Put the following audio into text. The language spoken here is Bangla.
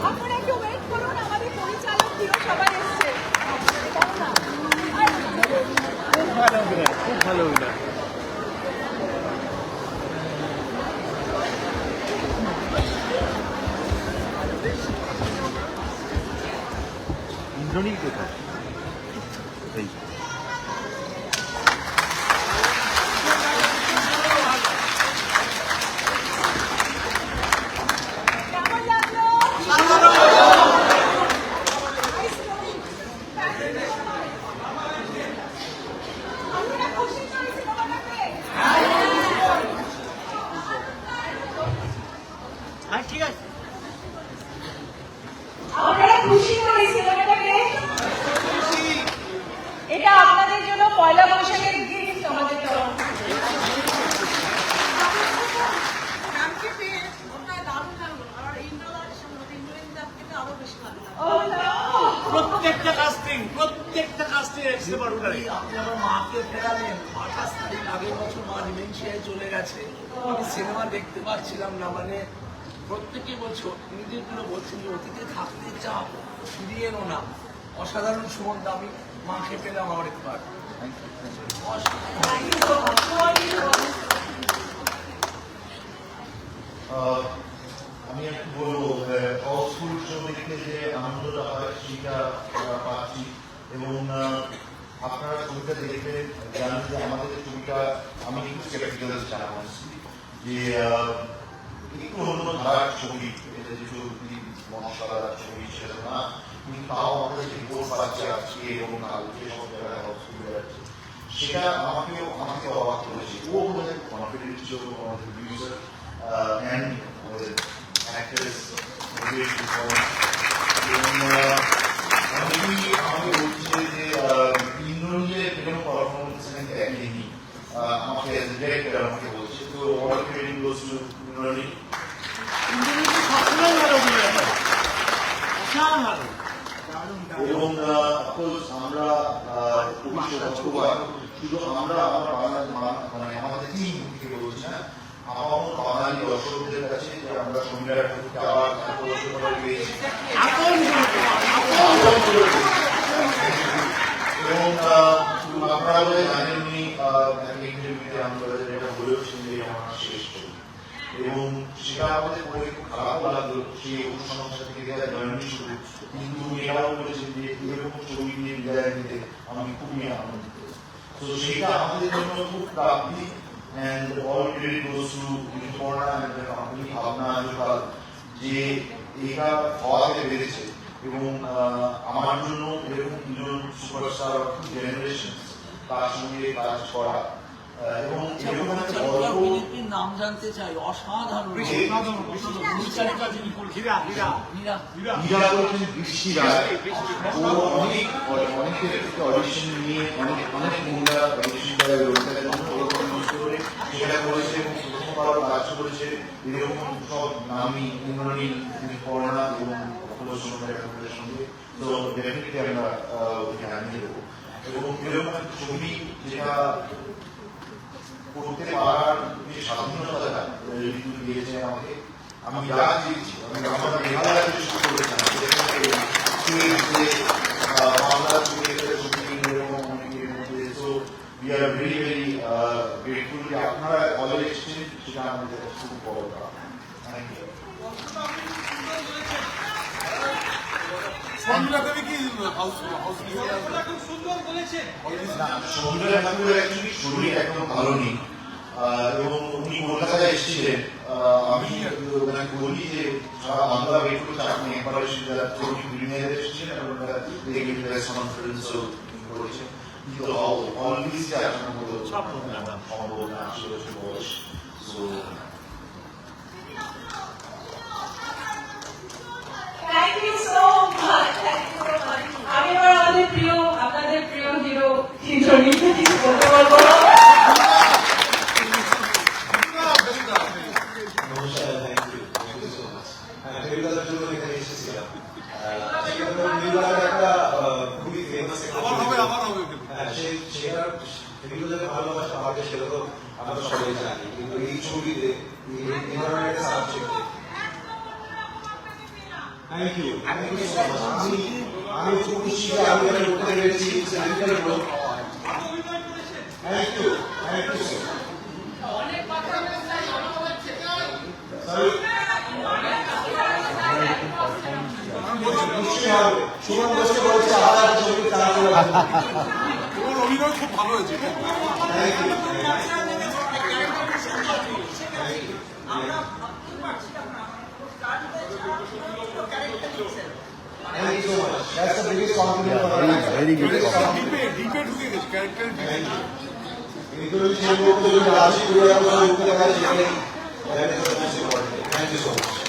আপনারা একটু ওয়েট করুন, আমাদের পরিচালক সবাই এসছে। খুব ভালো অভিনয়, খুব ভালো অভিনয়। ইন্দ্রনীল কোথায়? এই কেমন লাগলো? আপনারা খুশি তো এই সিনেমাটাকে? হ্যাঁ ঠিক আছে। আপনারা খুশি তো এই সিনেমাটাকে? এটা আপনাদের জন্য পয়লা বৈশাখের গিফট আমাদের তরফ থেকে। Oh no! প্রত্যেকটা কাস্টিং এক্সট্রাঅর্ডিনারি। আপনি আমার মাকে ফেরালেন। 28 তারিখ আগের বছর মা ডিমেনশিয়ায় চলে গেছে। আমি সিনেমা দেখতে পাচ্ছিলাম না, মানে প্রত্যেকে বলছো নিজেগুলো বলছেন যে অতীতে থাকতে চাও, ফিরিয়ে এনো না। অসাধারণ সুমন্ত, আমি মাকে পেলাম আবার একবার। Thank you so much. What do you want? আমি একটু বলবো হাউসফুল শো দেখতে যে আনন্দটা হয় সেটা পাচ্ছি, এবং আপনারা ছবিটা দেখে জানেন যে আমাদের ছবিটা আমি একটু স্কেপটিক্যাল জানাবো যে একটু অন্য ধারার ছবি, এটা যে ছবি মশলার ছবি সেটা না, কিন্তু তাও আমাদের যে রিপোর্ট পাচ্ছে আজকে এবং কালকে সব জায়গায় হাউসফুল বেড়াচ্ছে, সেটা আমাকে অবাক করেছে। ও আমাদের কনফিডেন্স ছিল, আমাদের প্রডিউসার অ্যান্ড আমাদের actors, great performance. আমি বলছি যে ইন্দ্রনীলের এরকম পারফরমেন্স দেখেনি, আমাকে ডিরেক্টর আমাকে বলছে, তো all credit goes to Indranil. Indranil সবসময় ভালো অভিনয় করে, অসাধারণ। এবং আমরা খুবই সৌভাগ্যবান, শুধু আমরা আমার মানে আমাদের টিম থেকে বলছি না, আমার বাঙালি দর্শকদের কাছে যে আমরা শনিবার থেকে আবার এত বছর পরে পেয়েছি, এবং আপনারা বলে জানেননি ইন্টারভিউতে আমরা যেটা বলেছেন যে আমার শেষ করি, এবং সেটা আমাদের পরে খুব খারাপ লাগলো। সেই অনুষ্ঠানের সাথে বিদায় জয়েনি শুরু, কিন্তু মেয়েরাও বলেছেন যে এরকম ছবি নিয়ে বিদায় নিতে আমি খুবই আনন্দিত। তো সেটা আমাদের জন্য খুব প্রাপ্তি, and all credit goes to Informa and the company Bhavna Ajupal যে এটা হওয়াতে পেরেছে, এবং আমার জন্য এরকম দুজন সুপারস্টার জেনারেশন তার সঙ্গে কাজ করা, এবং এরকম একটা গল্প। অভিনেত্রীর নাম জানতে চাই, অসাধারণ। মীরা করেছেন বৃষ্টি রায়, ও অনেকের থেকে অডিশন নিয়ে অনেক মহিলা অডিশন করে সেটা করেছে, এবং প্রথমবার কাজ করেছে এরকম সব নামী ইন্দ্রনীল, করোনা এবং অপলোসনের সঙ্গে। তো ডেফিনেটলি আমরা ওকে আনিয়ে দেবো, এবং এরকম একটা ছবি যেটা করতে পারার যে স্বাধীনতা ঋতু দিয়েছে আমাকে, আমি যা দিয়েছি আমরা মেঘালয় শুরু করেছিলাম বাংলা ছবি এরকম অনেকের মধ্যে। So we are very very grateful যে আপনারা কলেজ এসেছেন, সেটা আমাদের খুব বড় ব্যাপার। Thank you. সঞ্জয় ঠাকুরের অ্যাকচুয়ালি শরীর একদম ভালো নেই, এবং উনি কলকাতায় এসেছিলেন। আমি ওনাকে বলি যে সারা বাংলা ওয়েট করছে, আপনি একবার উনি প্রিমিয়ারে এসেছিলেন এবং প্রেস কনফারেন্সও করেছেন, কিন্তু অলওয়েজ যে আপনার মতো সম্ভব না, আসলে বয়স। So Thank you so much. Thank you so much. আমি এবার আমাদের প্রিয়, আপনাদের প্রিয় হিরো ইন্দ্রনীলকে কিছু বলতে বলবো। নমস্কার, থ্যাংক ইউ সো মাচ। হ্যাঁ, টেলিভিশনের জন্য এখানে এসেছিলাম। একটা খুবই ফেমাস একটা সেটার টেলিভিশনের ভালোবাসা আমাদের, সেটা তো আমরা সবাই জানি, কিন্তু এই ছবিতে ছবিতে এই ধরনের একটা subject. Thank you so much. আমি খুব খুশি যে আমি এখানে উঠতে পেরেছি। থ্যাংক ইউ সো সুমন বসে বলছে আবার ছবি চালা করে তোমার অভিনয় খুব ভালো হয়েছে। Thank you Thank you so much. That's the biggest compliment for us. very good. ডিপে ঢুকে গেছে ক্যারেক্টার। কিন্তু সেই মুহূর্তে যদি রাজি করে আমরা উঠতে পারি সেটাই that is the most important. Thank you so much.